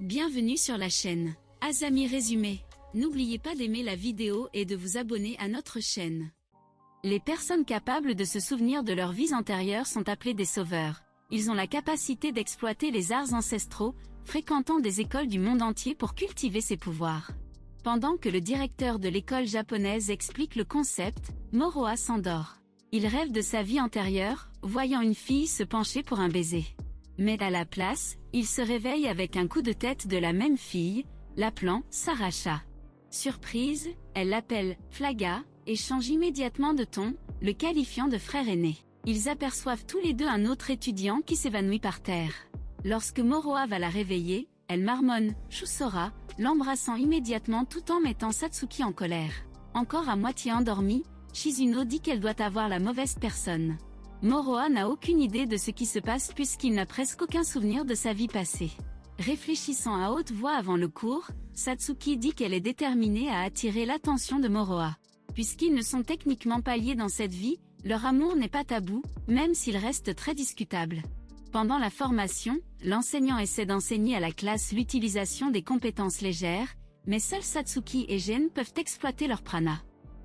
Bienvenue sur la chaîne Azami Résumé. N'oubliez pas d'aimer la vidéo et de vous abonner à notre chaîne. Les personnes capables de se souvenir de leurs vies antérieures sont appelées des sauveurs. Ils ont la capacité d'exploiter les arts ancestraux, fréquentant des écoles du monde entier pour cultiver ces pouvoirs. Pendant que le directeur de l'école japonaise explique le concept, Moroha s'endort. Il rêve de sa vie antérieure, voyant une fille se pencher pour un baiser. Mais à la place, il se réveille avec un coup de tête de la même fille, l'appelant Saracha. Surprise, elle l'appelle Flaga, et change immédiatement de ton, le qualifiant de frère aîné. Ils aperçoivent tous les deux un autre étudiant qui s'évanouit par terre. Lorsque Moroha va la réveiller, elle marmonne « Chusora », l'embrassant immédiatement tout en mettant Satsuki en colère. Encore à moitié endormie, Shizuno dit qu'elle doit avoir la mauvaise personne. Moroha n'a aucune idée de ce qui se passe puisqu'il n'a presque aucun souvenir de sa vie passée. Réfléchissant à haute voix avant le cours, Satsuki dit qu'elle est déterminée à attirer l'attention de Moroha. Puisqu'ils ne sont techniquement pas liés dans cette vie, leur amour n'est pas tabou, même s'il reste très discutable. Pendant la formation, l'enseignant essaie d'enseigner à la classe l'utilisation des compétences légères, mais seuls Satsuki et Gen peuvent exploiter leur prana.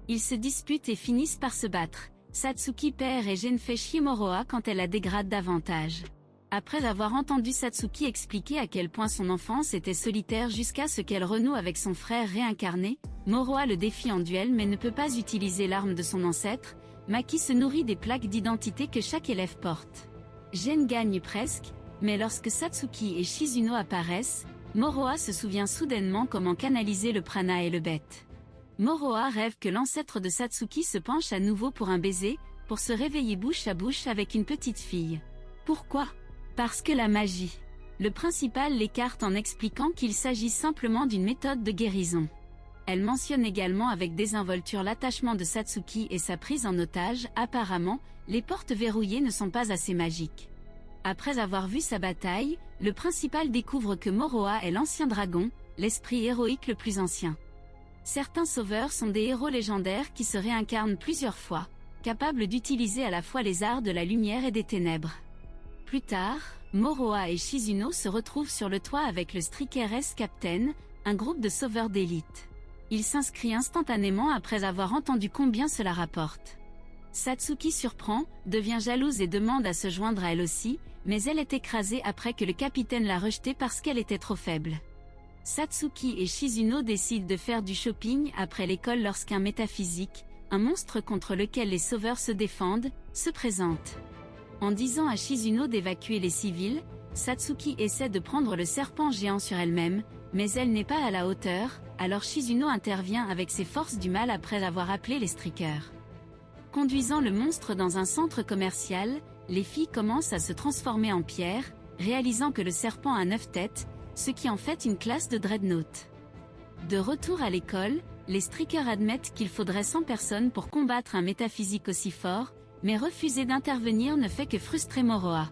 Ils se disputent et finissent par se battre. Satsuki perd et Gen fait chier Moroha quand elle la dégrade davantage. Après avoir entendu Satsuki expliquer à quel point son enfance était solitaire jusqu'à ce qu'elle renoue avec son frère réincarné, Moroha le défie en duel mais ne peut pas utiliser l'arme de son ancêtre, Maki se nourrit des plaques d'identité que chaque élève porte. Gen gagne presque, mais lorsque Satsuki et Shizuno apparaissent, Moroha se souvient soudainement comment canaliser le prana et le bête. Moroha rêve que l'ancêtre de Satsuki se penche à nouveau pour un baiser, pour se réveiller bouche à bouche avec une petite fille. Pourquoi ? Parce que la magie. Le principal l'écarte en expliquant qu'il s'agit simplement d'une méthode de guérison. Elle mentionne également avec désinvolture l'attachement de Satsuki et sa prise en otage. Apparemment, les portes verrouillées ne sont pas assez magiques. Après avoir vu sa bataille, le principal découvre que Moroha est l'ancien dragon, l'esprit héroïque le plus ancien. Certains sauveurs sont des héros légendaires qui se réincarnent plusieurs fois, capables d'utiliser à la fois les arts de la lumière et des ténèbres. Plus tard, Moroha et Shizuno se retrouvent sur le toit avec le Striker S Captain, un groupe de sauveurs d'élite. Il s'inscrit instantanément après avoir entendu combien cela rapporte. Satsuki surprend, devient jalouse et demande à se joindre à elle aussi, mais elle est écrasée après que le capitaine l'a rejetée parce qu'elle était trop faible. Satsuki et Shizuno décident de faire du shopping après l'école lorsqu'un métaphysique, un monstre contre lequel les sauveurs se défendent, se présente. En disant à Shizuno d'évacuer les civils, Satsuki essaie de prendre le serpent géant sur elle-même, mais elle n'est pas à la hauteur, alors Shizuno intervient avec ses forces du mal après avoir appelé les Strikers. Conduisant le monstre dans un centre commercial, les filles commencent à se transformer en pierre, réalisant que le serpent a 9 têtes, ce qui en fait une classe de Dreadnought. De retour à l'école, les Strikers admettent qu'il faudrait 100 personnes pour combattre un métaphysique aussi fort, mais refuser d'intervenir ne fait que frustrer Moroha.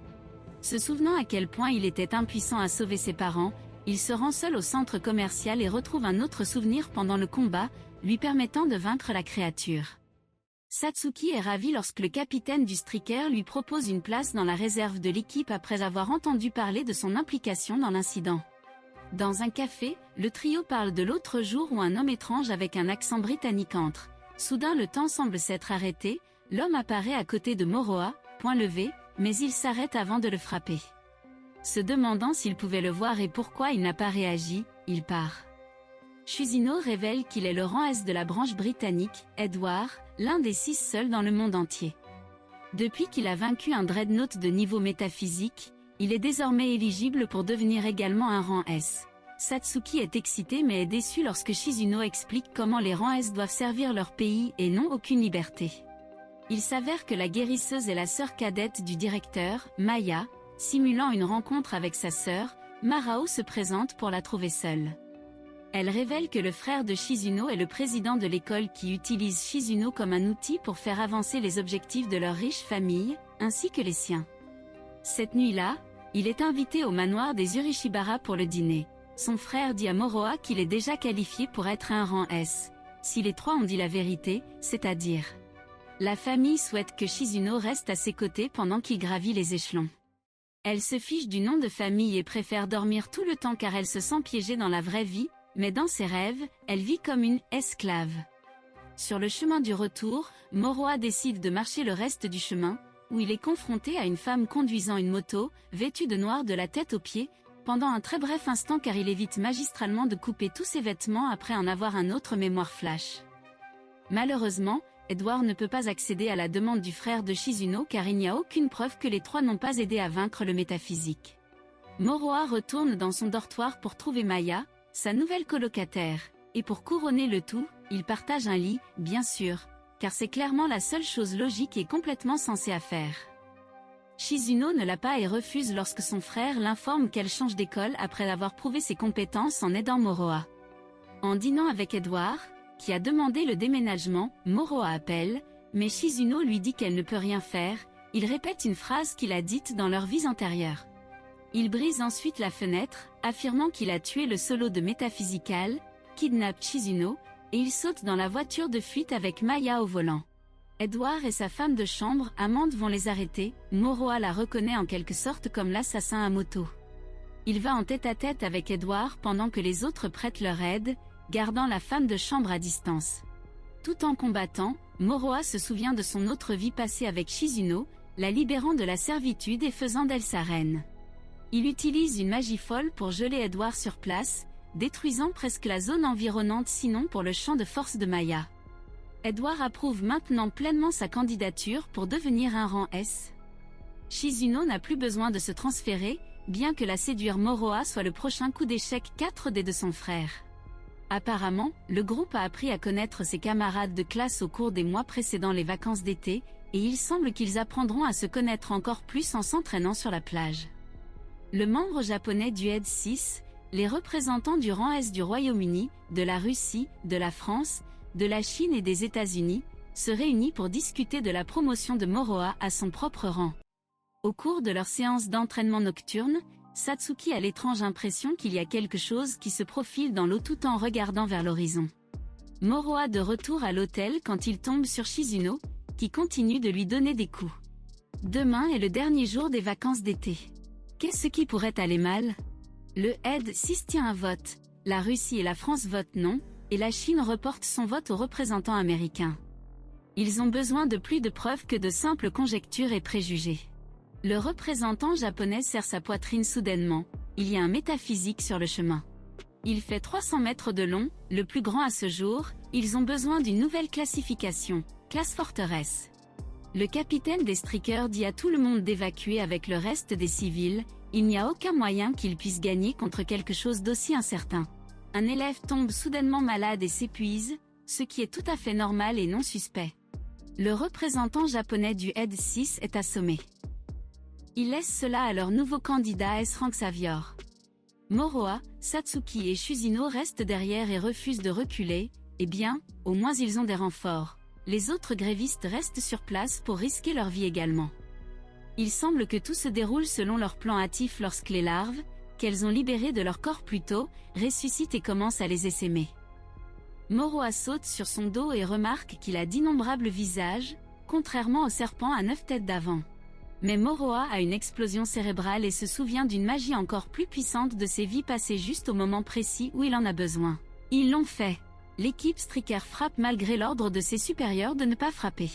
Se souvenant à quel point il était impuissant à sauver ses parents, il se rend seul au centre commercial et retrouve un autre souvenir pendant le combat, lui permettant de vaincre la créature. Satsuki est ravi lorsque le capitaine du Striker lui propose une place dans la réserve de l'équipe après avoir entendu parler de son implication dans l'incident. Dans un café, le trio parle de l'autre jour où un homme étrange avec un accent britannique entre. Soudain le temps semble s'être arrêté, l'homme apparaît à côté de Moroha, point levé, mais il s'arrête avant de le frapper. Se demandant s'il pouvait le voir et pourquoi il n'a pas réagi, il part. Shizuno révèle qu'il est le rang S de la branche britannique, Edward, l'un des 6 seuls dans le monde entier. Depuis qu'il a vaincu un Dreadnought de niveau métaphysique, il est désormais éligible pour devenir également un rang S. Satsuki est excité mais est déçu lorsque Shizuno explique comment les rangs S doivent servir leur pays et n'ont aucune liberté. Il s'avère que la guérisseuse est la sœur cadette du directeur, Maya. Simulant une rencontre avec sa sœur, Marao se présente pour la trouver seule. Elle révèle que le frère de Shizuno est le président de l'école qui utilise Shizuno comme un outil pour faire avancer les objectifs de leur riche famille, ainsi que les siens. Cette nuit-là, il est invité au manoir des Urishibara pour le dîner. Son frère dit à Moroha qu'il est déjà qualifié pour être un rang S. Si les trois ont dit la vérité, c'est-à-dire. La famille souhaite que Shizuno reste à ses côtés pendant qu'il gravit les échelons. Elle se fiche du nom de famille et préfère dormir tout le temps car elle se sent piégée dans la vraie vie, mais dans ses rêves, elle vit comme une esclave. Sur le chemin du retour, Moroha décide de marcher le reste du chemin, où il est confronté à une femme conduisant une moto, vêtue de noir de la tête aux pieds, pendant un très bref instant car il évite magistralement de couper tous ses vêtements après en avoir un autre mémoire flash. Malheureusement, Edward ne peut pas accéder à la demande du frère de Shizuno car il n'y a aucune preuve que les trois n'ont pas aidé à vaincre le métaphysique. Moroha retourne dans son dortoir pour trouver Maya, sa nouvelle colocataire, et pour couronner le tout, ils partagent un lit, bien sûr, car c'est clairement la seule chose logique et complètement sensée à faire. Shizuno ne l'a pas et refuse lorsque son frère l'informe qu'elle change d'école après avoir prouvé ses compétences en aidant Moroha. En dînant avec Edward, qui a demandé le déménagement, Moroha appelle, mais Shizuno lui dit qu'elle ne peut rien faire, il répète une phrase qu'il a dite dans leur vie antérieure. Il brise ensuite la fenêtre, affirmant qu'il a tué le solo de Métaphysical, kidnappe Shizuno, et il saute dans la voiture de fuite avec Maya au volant. Edward et sa femme de chambre, Amande, vont les arrêter, Moroha la reconnaît en quelque sorte comme l'assassin à moto. Il va en tête-à-tête avec Edward pendant que les autres prêtent leur aide, gardant la femme de chambre à distance. Tout en combattant, Moroha se souvient de son autre vie passée avec Shizuno, la libérant de la servitude et faisant d'elle sa reine. Il utilise une magie folle pour geler Edward sur place, détruisant presque la zone environnante sinon pour le champ de force de Maya. Edward approuve maintenant pleinement sa candidature pour devenir un rang S. Shizuno n'a plus besoin de se transférer, bien que la séduire Moroha soit le prochain coup d'échec 4D de son frère. Apparemment, le groupe a appris à connaître ses camarades de classe au cours des mois précédant les vacances d'été, et il semble qu'ils apprendront à se connaître encore plus en s'entraînant sur la plage. Le membre japonais du ED 6, les représentants du rang S du Royaume-Uni, de la Russie, de la France, de la Chine et des États-Unis, se réunissent pour discuter de la promotion de Moroha à son propre rang. Au cours de leur séance d'entraînement nocturne, Satsuki a l'étrange impression qu'il y a quelque chose qui se profile dans l'eau tout en regardant vers l'horizon. Moroha de retour à l'hôtel quand il tombe sur Shizuno, qui continue de lui donner des coups. Demain est le dernier jour des vacances d'été. Qu'est-ce qui pourrait aller mal? Le ED 6 tient un vote, la Russie et la France votent non, et la Chine reporte son vote aux représentants américains. Ils ont besoin de plus de preuves que de simples conjectures et préjugés. Le représentant japonais serre sa poitrine soudainement, il y a un métaphysique sur le chemin. Il fait 300 mètres de long, le plus grand à ce jour, ils ont besoin d'une nouvelle classification, classe forteresse. Le capitaine des Strikers dit à tout le monde d'évacuer avec le reste des civils, il n'y a aucun moyen qu'ils puissent gagner contre quelque chose d'aussi incertain. Un élève tombe soudainement malade et s'épuise, ce qui est tout à fait normal et non suspect. Le représentant japonais du ED 6 est assommé. Ils laissent cela à leur nouveau candidat S-Rank Savior. Moroha, Satsuki et Shizuno restent derrière et refusent de reculer, eh bien, au moins ils ont des renforts. Les autres grévistes restent sur place pour risquer leur vie également. Il semble que tout se déroule selon leur plan hâtif lorsque les larves, qu'elles ont libérées de leur corps plus tôt, ressuscitent et commencent à les essaimer. Moroha saute sur son dos et remarque qu'il a d'innombrables visages, contrairement au serpent à 9 têtes d'avant. Mais Moroha a une explosion cérébrale et se souvient d'une magie encore plus puissante de ses vies passées juste au moment précis où il en a besoin. Ils l'ont fait. L'équipe Striker frappe malgré l'ordre de ses supérieurs de ne pas frapper.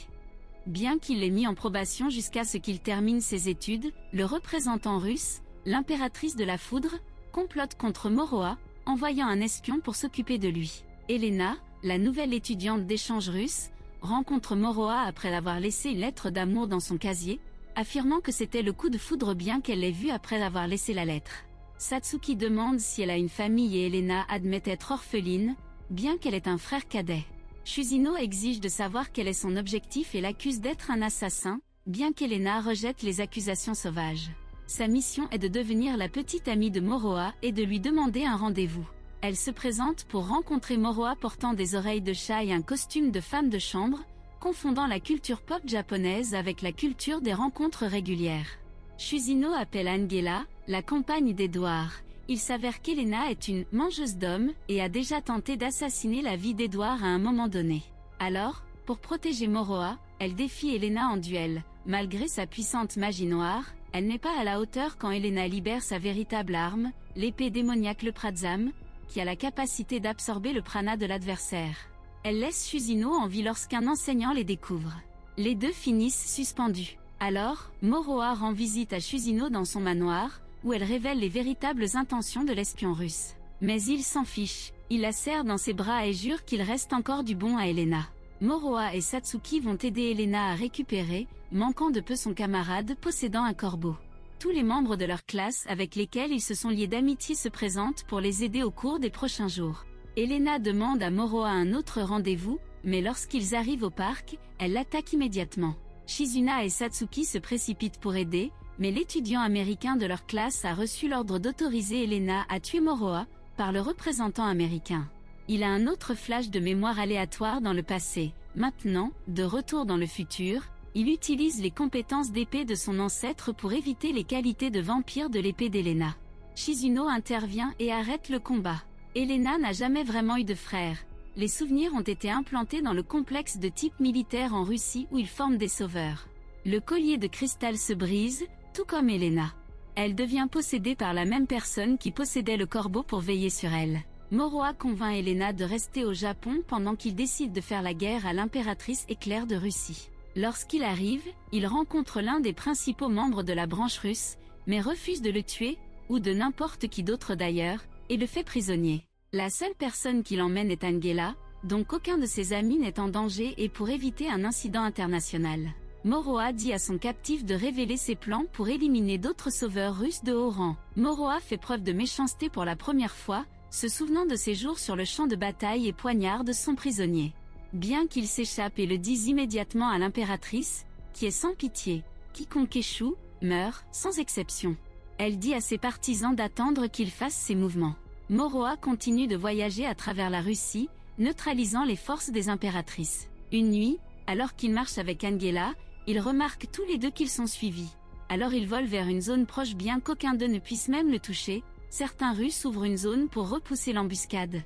Bien qu'il l'ait mis en probation jusqu'à ce qu'il termine ses études, le représentant russe, l'impératrice de la foudre, complote contre Moroha, envoyant un espion pour s'occuper de lui. Elena, la nouvelle étudiante d'échange russe, rencontre Moroha après l'avoir laissé une lettre d'amour dans son casier, affirmant que c'était le coup de foudre bien qu'elle l'ait vu après avoir laissé la lettre. Satsuki demande si elle a une famille et Elena admet être orpheline, bien qu'elle ait un frère cadet. Shizuno exige de savoir quel est son objectif et l'accuse d'être un assassin, bien qu'Elena rejette les accusations sauvages. Sa mission est de devenir la petite amie de Moroha et de lui demander un rendez-vous. Elle se présente pour rencontrer Moroha portant des oreilles de chat et un costume de femme de chambre, confondant la culture pop japonaise avec la culture des rencontres régulières. Shizuno appelle Angela, la compagne d'Edward. Il s'avère qu'Elena est une « mangeuse d'hommes » et a déjà tenté d'assassiner la vie d'Edward à un moment donné. Alors, pour protéger Moroha, elle défie Elena en duel. Malgré sa puissante magie noire, Elle n'est pas à la hauteur quand Elena libère sa véritable arme, l'épée démoniaque le Pratsam, qui a la capacité d'absorber le prana de l'adversaire. Elle laisse Shusino en vie lorsqu'un enseignant les découvre. Les deux finissent suspendus. Alors, Moroha rend visite à Shusino dans son manoir, où elle révèle les véritables intentions de l'espion russe. Mais il s'en fiche, il la serre dans ses bras et jure qu'il reste encore du bon à Elena. Moroha et Satsuki vont aider Elena à récupérer, manquant de peu son camarade possédant un corbeau. Tous les membres de leur classe avec lesquels ils se sont liés d'amitié se présentent pour les aider au cours des prochains jours. Elena demande à Moroha un autre rendez-vous, mais lorsqu'ils arrivent au parc, elle l'attaque immédiatement. Shizuna et Satsuki se précipitent pour aider, mais l'étudiant américain de leur classe a reçu l'ordre d'autoriser Elena à tuer Moroha, par le représentant américain. Il a un autre flash de mémoire aléatoire dans le passé. Maintenant, de retour dans le futur, il utilise les compétences d'épée de son ancêtre pour éviter les qualités de vampire de l'épée d'Elena. Shizuno intervient et arrête le combat. Elena n'a jamais vraiment eu de frère. Les souvenirs ont été implantés dans le complexe de type militaire en Russie où ils forment des sauveurs. Le collier de cristal se brise, tout comme Elena. Elle devient possédée par la même personne qui possédait le corbeau pour veiller sur elle. Moroha convainc Elena de rester au Japon pendant qu'il décide de faire la guerre à l'impératrice éclair de Russie. Lorsqu'il arrive, il rencontre l'un des principaux membres de la branche russe, mais refuse de le tuer, ou de n'importe qui d'autre d'ailleurs, et le fait prisonnier. La seule personne qui l'emmène est Angela, donc aucun de ses amis n'est en danger et pour éviter un incident international. Moroha dit à son captif de révéler ses plans pour éliminer d'autres sauveurs russes de haut rang. Moroha fait preuve de méchanceté pour la première fois, se souvenant de ses jours sur le champ de bataille et poignarde son prisonnier. Bien qu'il s'échappe et le dise immédiatement à l'impératrice, qui est sans pitié, quiconque échoue, meurt, sans exception. Elle dit à ses partisans d'attendre qu'il fasse ses mouvements. Moroha continue de voyager à travers la Russie, neutralisant les forces des impératrices. Une nuit, alors qu'il marche avec Angela, ils remarquent tous les deux qu'ils sont suivis. Alors ils volent vers une zone proche bien qu'aucun d'eux ne puisse même le toucher. Certains Russes ouvrent une zone pour repousser l'embuscade.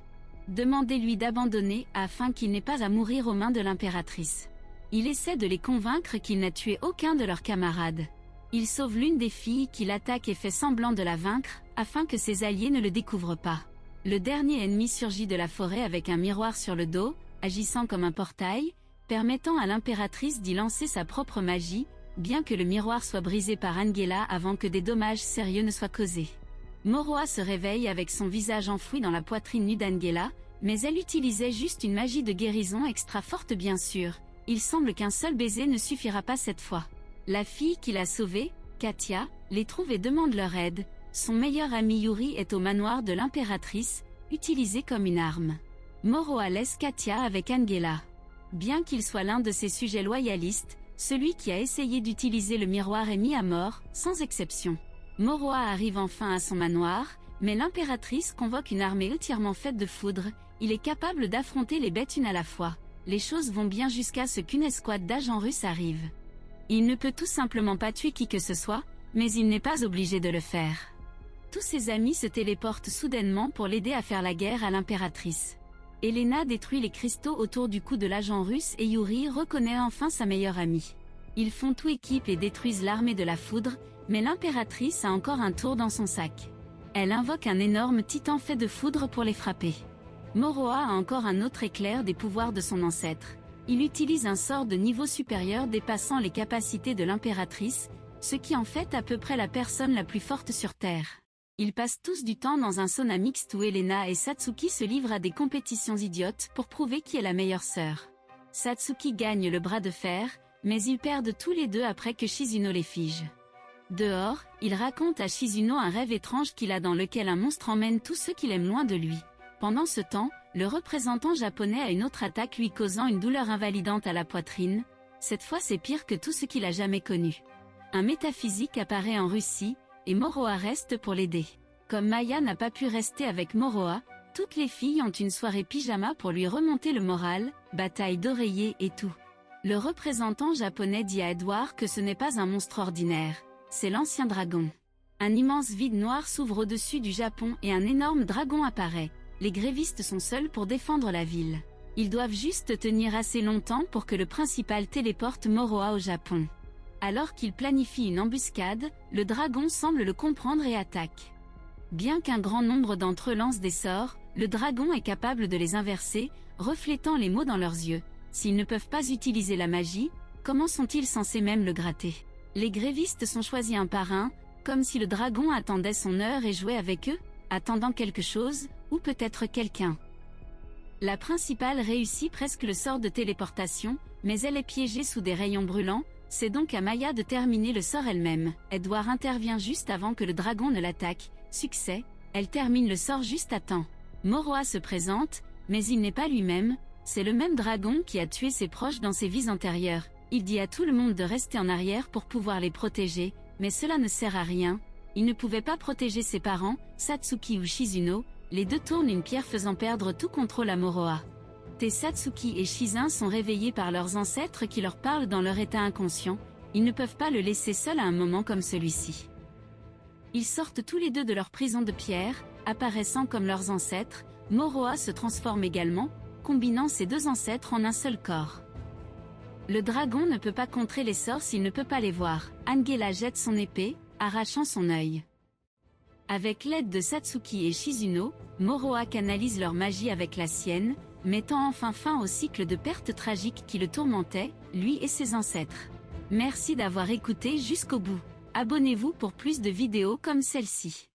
Demandez-lui d'abandonner afin qu'il n'ait pas à mourir aux mains de l'impératrice. Il essaie de les convaincre qu'il n'a tué aucun de leurs camarades. Il sauve l'une des filles qui l'attaque et fait semblant de la vaincre, afin que ses alliés ne le découvrent pas. Le dernier ennemi surgit de la forêt avec un miroir sur le dos, agissant comme un portail, permettant à l'impératrice d'y lancer sa propre magie, bien que le miroir soit brisé par Angela avant que des dommages sérieux ne soient causés. Moroha se réveille avec son visage enfoui dans la poitrine nue d'Angela, mais elle utilisait juste une magie de guérison extra forte bien sûr. Il semble qu'un seul baiser ne suffira pas cette fois. La fille qui l'a sauvée, Katia, les trouve et demande leur aide. Son meilleur ami Yuri est au manoir de l'impératrice, utilisé comme une arme. Moroha laisse Katia avec Angela. Bien qu'il soit l'un de ses sujets loyalistes, celui qui a essayé d'utiliser le miroir est mis à mort, sans exception. Moroha arrive enfin à son manoir, mais l'impératrice convoque une armée entièrement faite de foudre. Il est capable d'affronter les bêtes une à la fois. Les choses vont bien jusqu'à ce qu'une escouade d'agents russes arrive. Il ne peut tout simplement pas tuer qui que ce soit, mais il n'est pas obligé de le faire. Tous ses amis se téléportent soudainement pour l'aider à faire la guerre à l'impératrice. Elena détruit les cristaux autour du cou de l'agent russe et Yuri reconnaît enfin sa meilleure amie. Ils font tout équipe et détruisent l'armée de la foudre, mais l'impératrice a encore un tour dans son sac. Elle invoque un énorme titan fait de foudre pour les frapper. Moroha a encore un autre éclair des pouvoirs de son ancêtre. Il utilise un sort de niveau supérieur dépassant les capacités de l'impératrice, ce qui en fait à peu près la personne la plus forte sur Terre. Ils passent tous du temps dans un sauna mixte où Elena et Satsuki se livrent à des compétitions idiotes pour prouver qui est la meilleure sœur. Satsuki gagne le bras de fer, mais ils perdent tous les deux après que Shizuno les fige. Dehors, il raconte à Shizuno un rêve étrange qu'il a dans lequel un monstre emmène tous ceux qu'il aime loin de lui. Pendant ce temps, le représentant japonais a une autre attaque lui causant une douleur invalidante à la poitrine. Cette fois c'est pire que tout ce qu'il a jamais connu. Un métaphysique apparaît en Russie, et Moroha reste pour l'aider. Comme Maya n'a pas pu rester avec Moroha, toutes les filles ont une soirée pyjama pour lui remonter le moral, bataille d'oreiller et tout. Le représentant japonais dit à Edward que ce n'est pas un monstre ordinaire, c'est l'ancien dragon. Un immense vide noir s'ouvre au-dessus du Japon et un énorme dragon apparaît. Les grévistes sont seuls pour défendre la ville. Ils doivent juste tenir assez longtemps pour que le principal téléporte Moroha au Japon. Alors qu'il planifie une embuscade, le dragon semble le comprendre et attaque. Bien qu'un grand nombre d'entre eux lancent des sorts, le dragon est capable de les inverser, reflétant les mots dans leurs yeux. S'ils ne peuvent pas utiliser la magie, comment sont-ils censés même le gratter? Les grévistes sont choisis un par un, comme si le dragon attendait son heure et jouait avec eux, attendant quelque chose, ou peut-être quelqu'un. La principale réussit presque le sort de téléportation, mais elle est piégée sous des rayons brûlants, c'est donc à Maya de terminer le sort elle-même. Edward intervient juste avant que le dragon ne l'attaque, succès, elle termine le sort juste à temps. Moroha se présente, mais il n'est pas lui-même, c'est le même dragon qui a tué ses proches dans ses vies antérieures. Il dit à tout le monde de rester en arrière pour pouvoir les protéger, mais cela ne sert à rien. Il ne pouvait pas protéger ses parents, Satsuki ou Shizuno, les deux tournent une pierre faisant perdre tout contrôle à Moroha. Satsuki et Shizun sont réveillés par leurs ancêtres qui leur parlent dans leur état inconscient, ils ne peuvent pas le laisser seul à un moment comme celui-ci. Ils sortent tous les deux de leur prison de pierre, apparaissant comme leurs ancêtres, Moroha se transforme également, combinant ses deux ancêtres en un seul corps. Le dragon ne peut pas contrer les sorts s'il ne peut pas les voir. Angela jette son épée, arrachant son œil. Avec l'aide de Satsuki et Shizuno, Moroha canalise leur magie avec la sienne, mettant enfin fin au cycle de pertes tragiques qui le tourmentait, lui et ses ancêtres. Merci d'avoir écouté jusqu'au bout. Abonnez-vous pour plus de vidéos comme celle-ci.